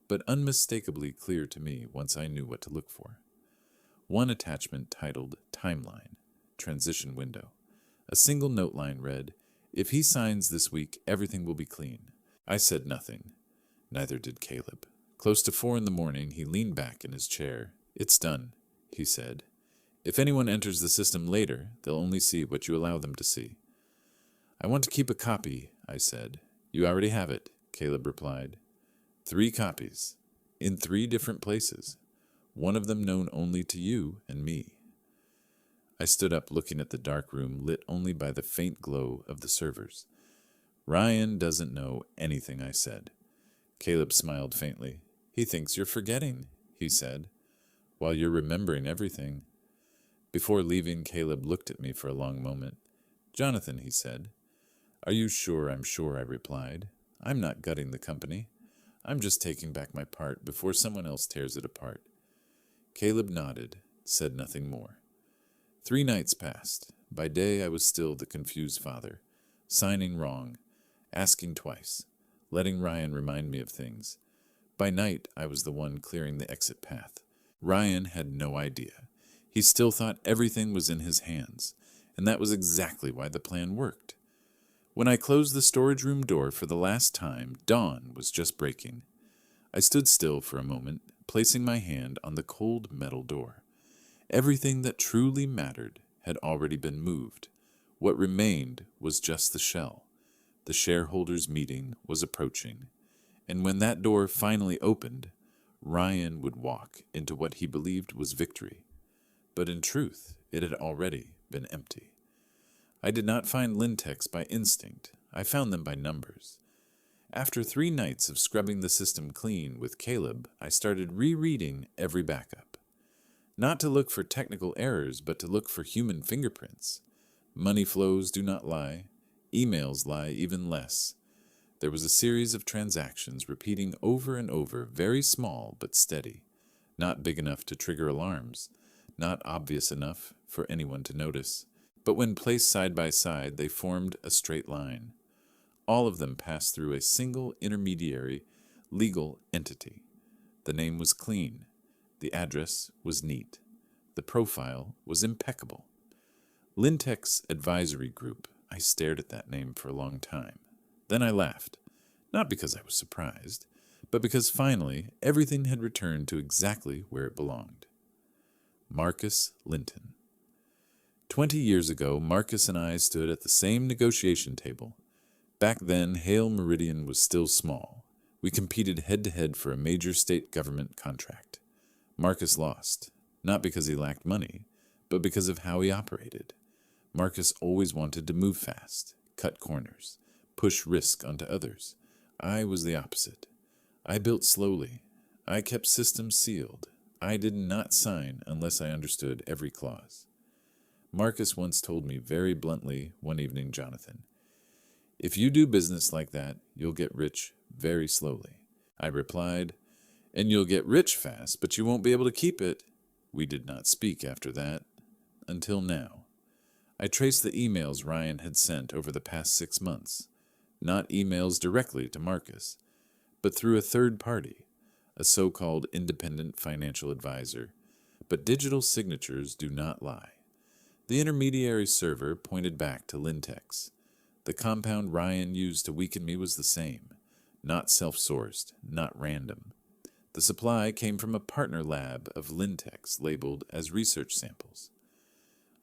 but unmistakably clear to me once I knew what to look for. One attachment titled Timeline, Transition Window. A single note line read, "If he signs this week, everything will be clean." I said nothing. Neither did Caleb. Close to 4 a.m, he leaned back in his chair. "It's done," he said. "If anyone enters the system later, they'll only see what you allow them to see." "I want to keep a copy," I said. "You already have it," Caleb replied. 3 copies, in 3 different places, one of them known only to you and me. I stood up, looking at the dark room lit only by the faint glow of the servers. "Ryan doesn't know anything," I said. Caleb smiled faintly. "He thinks you're forgetting," he said, "while you're remembering everything." Before leaving, Caleb looked at me for a long moment. "Jonathan," he said. "Are you sure I'm sure?" I replied. "I'm not gutting the company. I'm just taking back my part before someone else tears it apart." Caleb nodded, said nothing more. 3 nights passed. By day I was still the confused father, signing wrong, asking twice, letting Ryan remind me of things. By night I was the one clearing the exit path. Ryan had no idea. He still thought everything was in his hands, and that was exactly why the plan worked. When I closed the storage room door for the last time, dawn was just breaking. I stood still for a moment, placing my hand on the cold metal door. Everything that truly mattered had already been moved. What remained was just the shell. The shareholders' meeting was approaching, and when that door finally opened, Ryan would walk into what he believed was victory. But in truth, it had already been empty. I did not find Lintex by instinct. I found them by numbers. After 3 nights of scrubbing the system clean with Caleb, I started rereading every backup. Not to look for technical errors, but to look for human fingerprints. Money flows do not lie. Emails lie even less. There was a series of transactions repeating over and over, very small but steady. Not big enough to trigger alarms. Not obvious enough for anyone to notice. But when placed side by side, they formed a straight line. All of them passed through a single intermediary legal entity. The name was clean. The address was neat. The profile was impeccable. Lintex Advisory Group. I stared at that name for a long time. Then I laughed. Not because I was surprised, but because finally everything had returned to exactly where it belonged. Marcus Linton. 20 years ago, Marcus and I stood at the same negotiation table. Back then, Hale Meridian was still small. We competed head-to-head for a major state government contract. Marcus lost, not because he lacked money, but because of how he operated. Marcus always wanted to move fast, cut corners, push risk onto others. I was the opposite. I built slowly. I kept systems sealed. I did not sign unless I understood every clause. Marcus once told me very bluntly one evening, "Jonathan, if you do business like that, you'll get rich very slowly." I replied, "And you'll get rich fast, but you won't be able to keep it." We did not speak after that, until now. I traced the emails Ryan had sent over the past 6 months, not emails directly to Marcus, but through a third party, a so-called independent financial advisor. But digital signatures do not lie. The intermediary server pointed back to Lintex. The compound Ryan used to weaken me was the same. Not self-sourced, not random. The supply came from a partner lab of Lintex labeled as research samples.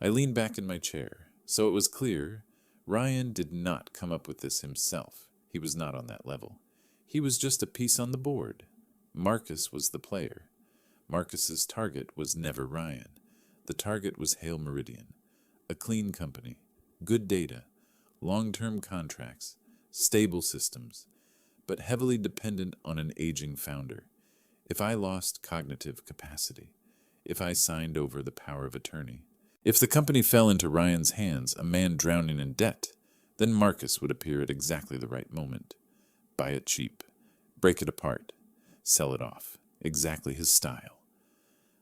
I leaned back in my chair, so it was clear Ryan did not come up with this himself. He was not on that level. He was just a piece on the board. Marcus was the player. Marcus's target was never Ryan. The target was Hale Meridian, a clean company, good data, long-term contracts, stable systems, but heavily dependent on an aging founder. If I lost cognitive capacity, if I signed over the power of attorney, if the company fell into Ryan's hands, a man drowning in debt, then Marcus would appear at exactly the right moment. Buy it cheap, break it apart, sell it off, exactly his style.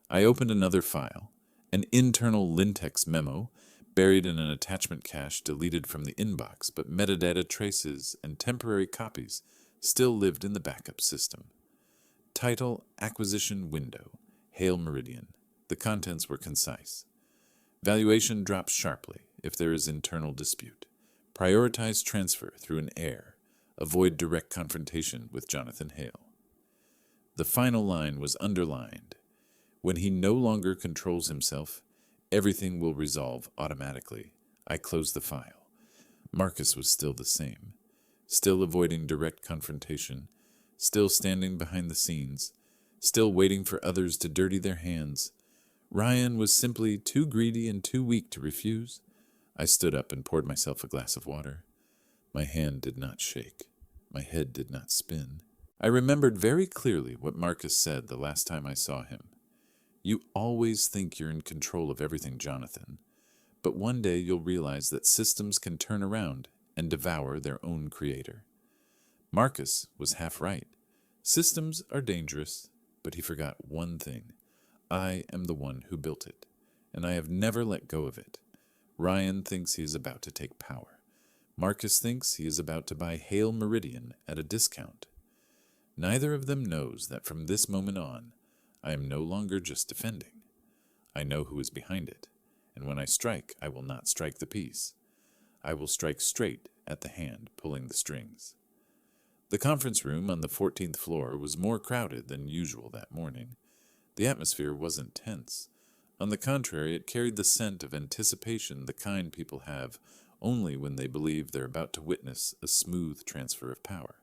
I opened another file, an internal Lintex memo, buried in an attachment cache deleted from the inbox, but metadata traces and temporary copies still lived in the backup system. Title, Acquisition Window, Hale Meridian. The contents were concise. Valuation drops sharply if there is internal dispute. Prioritize transfer through an heir. Avoid direct confrontation with Jonathan Hale. The final line was underlined. When he no longer controls himself, everything will resolve automatically. I closed the file. Marcus was still the same. Still avoiding direct confrontation, still standing behind the scenes, still waiting for others to dirty their hands. Ryan was simply too greedy and too weak to refuse. I stood up and poured myself a glass of water. My hand did not shake. My head did not spin. I remembered very clearly what Marcus said the last time I saw him. You always think you're in control of everything, Jonathan, but one day you'll realize that systems can turn around and devour their own creator. Marcus was half right. Systems are dangerous, but he forgot one thing. I am the one who built it, and I have never let go of it. Ryan thinks he is about to take power. Marcus thinks he is about to buy Hale Meridian at a discount. Neither of them knows that from this moment on, I am no longer just defending. I know who is behind it, and when I strike, I will not strike the piece. I will strike straight at the hand pulling the strings. The conference room on the 14th floor was more crowded than usual that morning. The atmosphere wasn't tense. On the contrary, it carried the scent of anticipation the kind people have only when they believe they're about to witness a smooth transfer of power.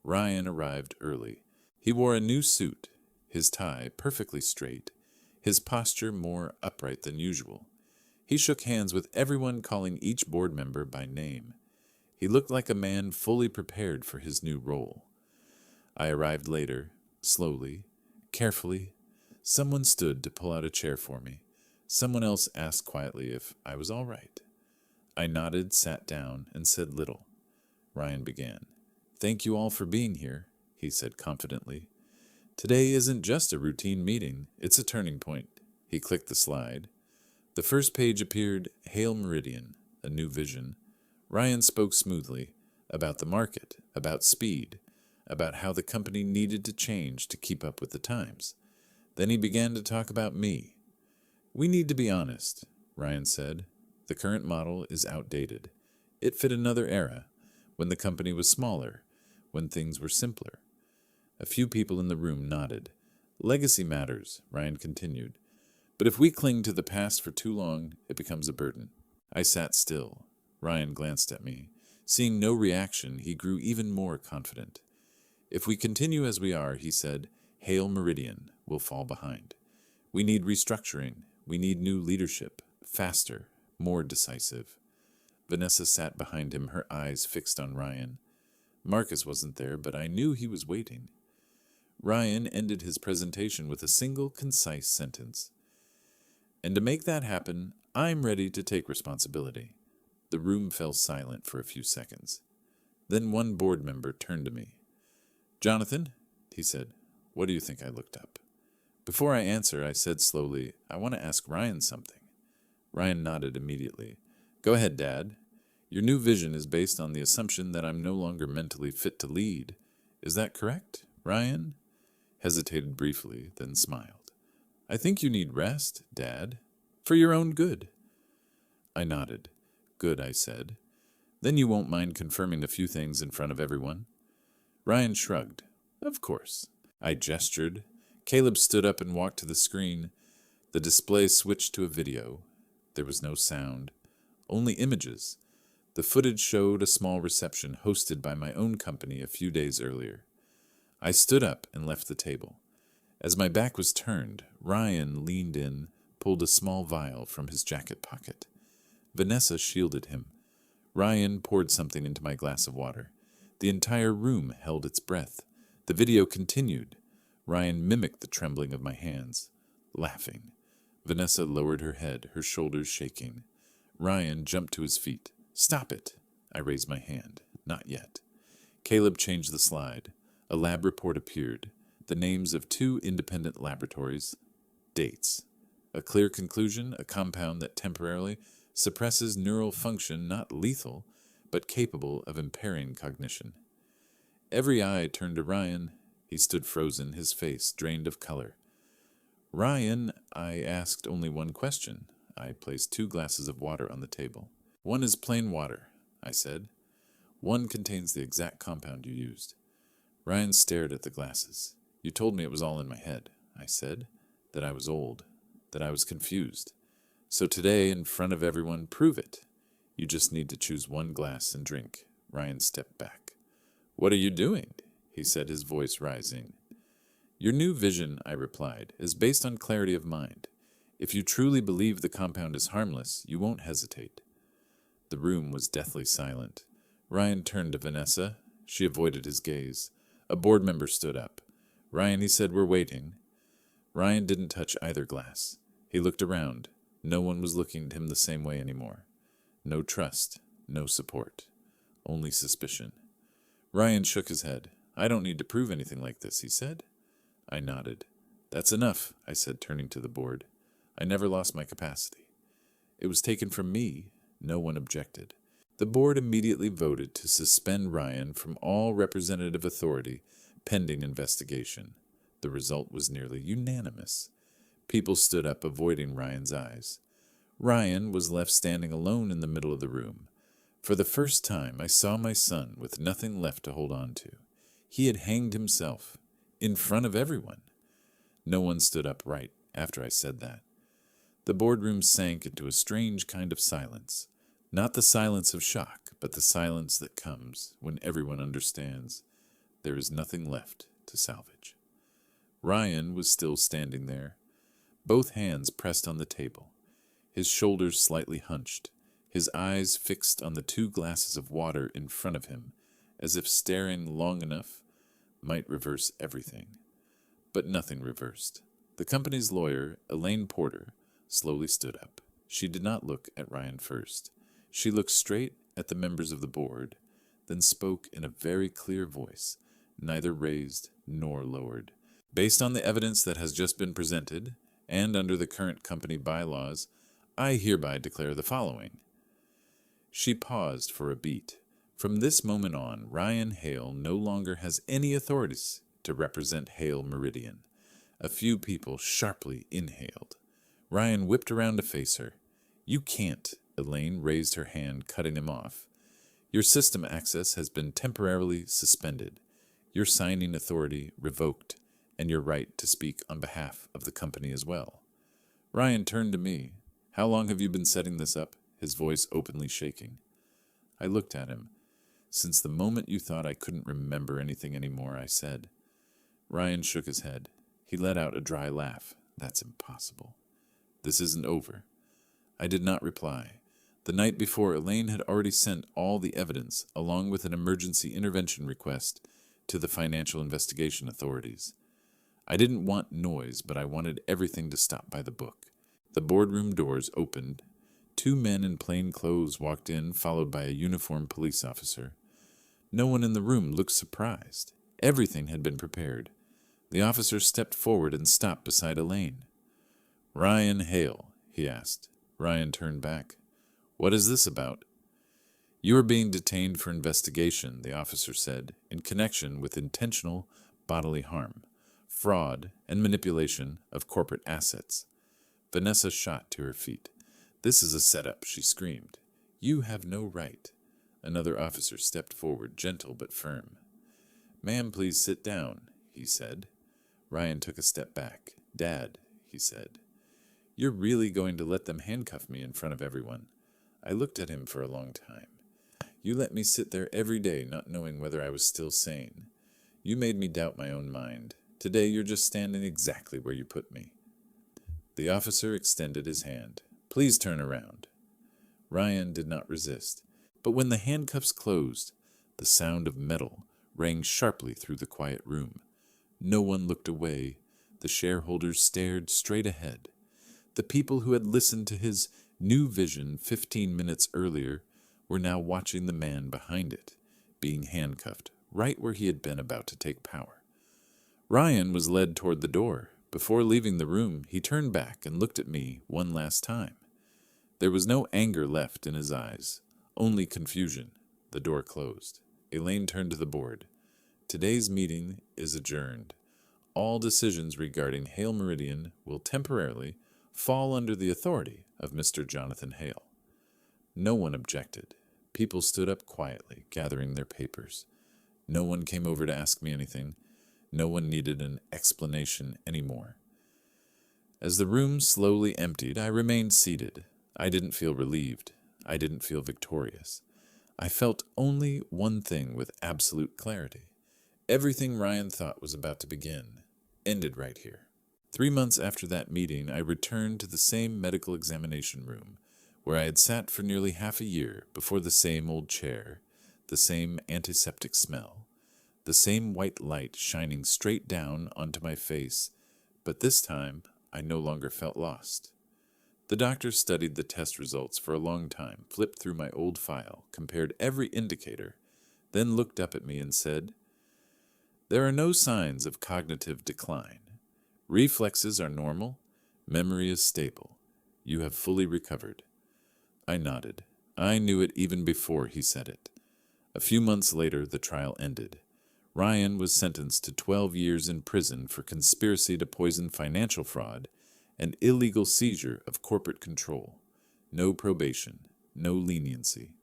Ryan arrived early. He wore a new suit, his tie perfectly straight, his posture more upright than usual. He shook hands with everyone, calling each board member by name. He looked like a man fully prepared for his new role. I arrived later, slowly, carefully. Someone stood to pull out a chair for me. Someone else asked quietly if I was all right. I nodded, sat down, and said little. Ryan began. Thank you all for being here, he said confidently. Today isn't just a routine meeting, it's a turning point. He clicked the slide. The first page appeared, Hale Meridian, a new vision. Ryan spoke smoothly about the market, about speed, about how the company needed to change to keep up with the times. Then he began to talk about me. We need to be honest, Ryan said. The current model is outdated. It fit another era, when the company was smaller, when things were simpler. A few people in the room nodded. Legacy matters, Ryan continued. But if we cling to the past for too long, it becomes a burden. I sat still. Ryan glanced at me. Seeing no reaction, he grew even more confident. If we continue as we are, he said, Hale Meridian will fall behind. We need restructuring. We need new leadership, faster, more decisive. Vanessa sat behind him, her eyes fixed on Ryan. Marcus wasn't there, but I knew he was waiting. Ryan ended his presentation with a single, concise sentence. And to make that happen, I'm ready to take responsibility. The room fell silent for a few seconds. Then one board member turned to me. Jonathan, he said, what do you think I looked up? Before I answer, I said slowly, I want to ask Ryan something. Ryan nodded immediately. Go ahead, Dad. Your new vision is based on the assumption that I'm no longer mentally fit to lead. Is that correct, Ryan? Hesitated briefly, then smiled. I think you need rest, Dad, for your own good. I nodded. Good, I said. Then you won't mind confirming a few things in front of everyone? Ryan shrugged. Of course. I gestured. Caleb stood up and walked to the screen. The display switched to a video. There was no sound, only images. The footage showed a small reception hosted by my own company a few days earlier. I stood up and left the table. As my back was turned, Ryan leaned in, pulled a small vial from his jacket pocket. Vanessa shielded him. Ryan poured something into my glass of water. The entire room held its breath. The video continued. Ryan mimicked the trembling of my hands, laughing. Vanessa lowered her head, her shoulders shaking. Ryan jumped to his feet. Stop it! I raised my hand. Not yet. Caleb changed the slide. A lab report appeared. The names of 2 independent laboratories. Dates. A clear conclusion, a compound that temporarily suppresses neural function not lethal, but capable of impairing cognition. Every eye turned to Ryan. He stood frozen, his face drained of color. Ryan, I asked only one question. I placed 2 glasses of water on the table. One is plain water, I said. One contains the exact compound you used. Ryan stared at the glasses. You told me it was all in my head, I said, that I was old, that I was confused. So today, in front of everyone, prove it. You just need to choose 1 glass and drink. Ryan stepped back. What are you doing? He said, his voice rising. Your new vision, I replied, is based on clarity of mind. If you truly believe the compound is harmless, you won't hesitate. The room was deathly silent. Ryan turned to Vanessa. She avoided his gaze. A board member stood up. Ryan, he said, we're waiting. Ryan didn't touch either glass. He looked around. No one was looking at him the same way anymore. No trust, no support, only suspicion. Ryan shook his head. I don't need to prove anything like this, he said. I nodded. That's enough, I said, turning to the board. I never lost my capacity. It was taken from me. No one objected. The board immediately voted to suspend Ryan from all representative authority pending investigation. The result was nearly unanimous. People stood up, avoiding Ryan's eyes. Ryan was left standing alone in the middle of the room. For the first time, I saw my son with nothing left to hold on to. He had hanged himself in front of everyone. No one stood up right after I said that. The boardroom sank into a strange kind of silence. Not the silence of shock, but the silence that comes when everyone understands there is nothing left to salvage. Ryan was still standing there, both hands pressed on the table, his shoulders slightly hunched, his eyes fixed on the 2 glasses of water in front of him, as if staring long enough might reverse everything. But nothing reversed. The company's lawyer, Elaine Porter, slowly stood up. She did not look at Ryan first. She looked straight at the members of the board, then spoke in a very clear voice, neither raised nor lowered. Based on the evidence that has just been presented, and under the current company bylaws, I hereby declare the following. She paused for a beat. From this moment on, Ryan Hale no longer has any authorities to represent Hale Meridian. A few people sharply inhaled. Ryan whipped around to face her. You can't. Elaine raised her hand, cutting him off. Your system access has been temporarily suspended, your signing authority revoked, and your right to speak on behalf of the company as well. Ryan turned to me. How long have you been setting this up? His voice openly shaking. I looked at him. Since the moment you thought I couldn't remember anything anymore, I said. Ryan shook his head. He let out a dry laugh. That's impossible. This isn't over. I did not reply. The night before, Elaine had already sent all the evidence, along with an emergency intervention request, to the financial investigation authorities. I didn't want noise, but I wanted everything to stop by the book. The boardroom doors opened. 2 men in plain clothes walked in, followed by a uniformed police officer. No one in the room looked surprised. Everything had been prepared. The officer stepped forward and stopped beside Elaine. Ryan Hale, he asked. Ryan turned back. What is this about? You are being detained for investigation, the officer said, in connection with intentional bodily harm, fraud, and manipulation of corporate assets. Vanessa shot to her feet. "This is a setup," she screamed. "You have no right." Another officer stepped forward, gentle but firm. "Ma'am, please sit down," he said. Ryan took a step back. "Dad," he said, "you're really going to let them handcuff me in front of everyone?" I looked at him for a long time. "You let me sit there every day not knowing whether I was still sane. You made me doubt my own mind. Today you're just standing exactly where you put me." The officer extended his hand. "Please turn around." Ryan did not resist, but when the handcuffs closed, the sound of metal rang sharply through the quiet room. No one looked away. The shareholders stared straight ahead. The people who had listened to his new vision 15 minutes earlier were now watching the man behind it, being handcuffed right where he had been about to take power. Ryan was led toward the door. Before leaving the room, he turned back and looked at me one last time. There was no anger left in his eyes, only confusion. The door closed. Elaine turned to the board. "Today's meeting is adjourned. All decisions regarding Hale Meridian will temporarily fall under the authority of Mr. Jonathan Hale." No one objected. People stood up quietly, gathering their papers. No one came over to ask me anything. No one needed an explanation anymore. As the room slowly emptied, I remained seated. I didn't feel relieved. I didn't feel victorious. I felt only one thing with absolute clarity. Everything Ryan thought was about to begin ended right here. 3 months after that meeting, I returned to the same medical examination room, where I had sat for nearly half a year before the same old chair, the same antiseptic smell, the same white light shining straight down onto my face, but this time I no longer felt lost. The doctor studied the test results for a long time, flipped through my old file, compared every indicator, then looked up at me and said, "There are no signs of cognitive decline. Reflexes are normal. Memory is stable. You have fully recovered." I nodded. I knew it even before he said it. A few months later, the trial ended. Ryan was sentenced to 12 years in prison for conspiracy to poison financial fraud and illegal seizure of corporate control. No probation, no leniency.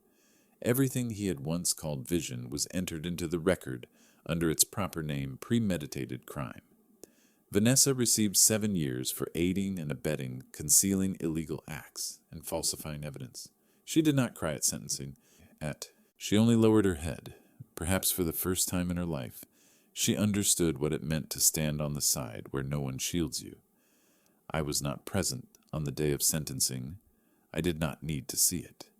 Everything he had once called vision was entered into the record under its proper name, premeditated crime. Vanessa received 7 years for aiding and abetting, concealing illegal acts, and falsifying evidence. She did not cry at sentencing. She only lowered her head. Perhaps for the first time in her life, she understood what it meant to stand on the side where no one shields you. I was not present on the day of sentencing. I did not need to see it.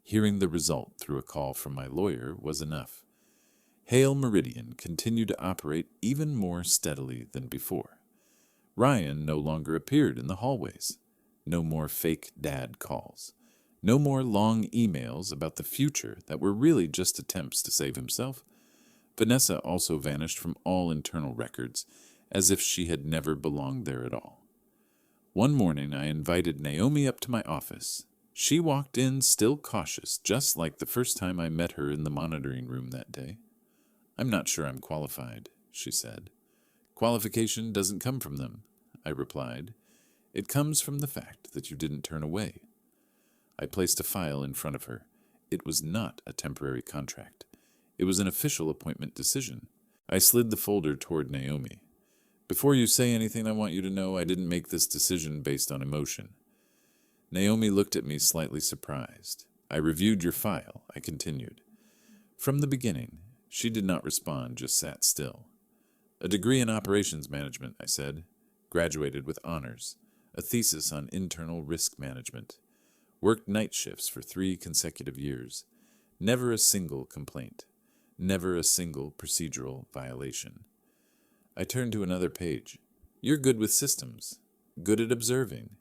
Hearing the result through a call from my lawyer was enough. Hale Meridian continued to operate even more steadily than before. Ryan no longer appeared in the hallways. No more fake dad calls. No more long emails about the future that were really just attempts to save himself. Vanessa also vanished from all internal records, as if she had never belonged there at all. One morning I invited Naomi up to my office. She walked in still cautious, just like the first time I met her in the monitoring room that day. "I'm not sure I'm qualified," she said. "Qualification doesn't come from them," I replied. "It comes from the fact that you didn't turn away." I placed a file in front of her. It was not a temporary contract. It was an official appointment decision. I slid the folder toward Naomi. "Before you say anything, I want you to know I didn't make this decision based on emotion." Naomi looked at me slightly surprised. "I reviewed your file," I continued. From the beginning, she did not respond, just sat still. "A degree in operations management," I said. "Graduated with honors. A thesis on internal risk management. Worked night shifts for 3 consecutive years. Never a single complaint. Never a single procedural violation." I turned to another page. "You're good with systems. Good at observing.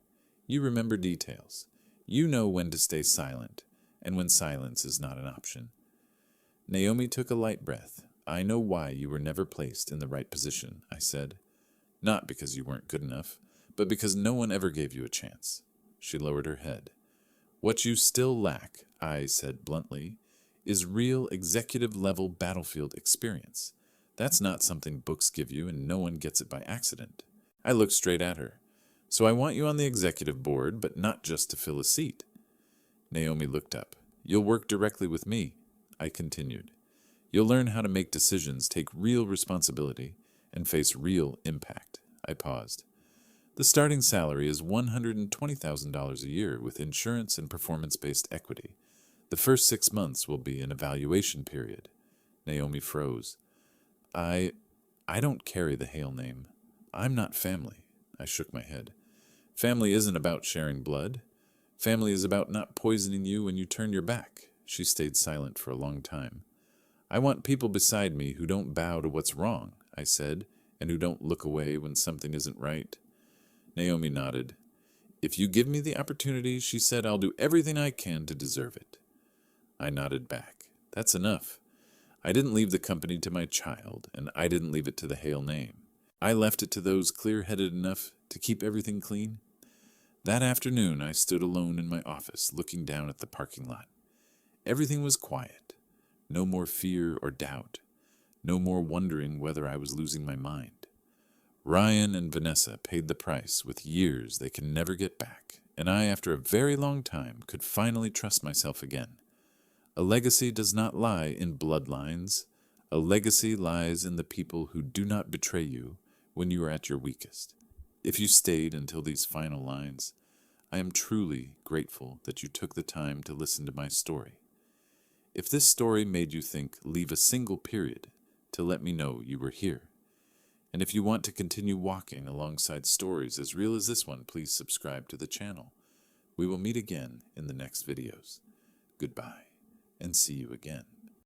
You remember details. You know when to stay silent, and when silence is not an option." Naomi took a light breath. "I know why you were never placed in the right position," I said. "Not because you weren't good enough, but because no one ever gave you a chance." She lowered her head. "What you still lack," I said bluntly, "is real executive-level battlefield experience. That's not something books give you, and no one gets it by accident." I looked straight at her. "So I want you on the executive board, but not just to fill a seat. Naomi looked up. You'll work directly with me, I continued. You'll learn how to make decisions, take real responsibility, and face real impact. I paused. The starting salary is $120,000 a year with insurance and performance-based equity. The first 6 months will be an evaluation period. Naomi froze. I don't carry the Hale name. I'm not family. I shook my head. Family isn't about sharing blood. Family is about not poisoning you when you turn your back. She stayed silent for a long time. I want people beside me who don't bow to what's wrong, I said, and who don't look away when something isn't right. Naomi nodded. If you give me the opportunity, she said, I'll do everything I can to deserve it. I nodded back. That's enough. I didn't leave the company to my child, and I didn't leave it to the Hale name. I left it to those clear-headed enough to keep everything clean. That afternoon, I stood alone in my office, looking down at the parking lot. Everything was quiet. No more fear or doubt. No more wondering whether I was losing my mind. Ryan and Vanessa paid the price with years they can never get back, and I, after a very long time, could finally trust myself again. A legacy does not lie in bloodlines. A legacy lies in the people who do not betray you when you are at your weakest. If you stayed until these final lines, I am truly grateful that you took the time to listen to my story. If this story made you think, leave a single period to let me know you were here. And if you want to continue walking alongside stories as real as this one, please subscribe to the channel. We will meet again in the next videos. Goodbye, and see you again.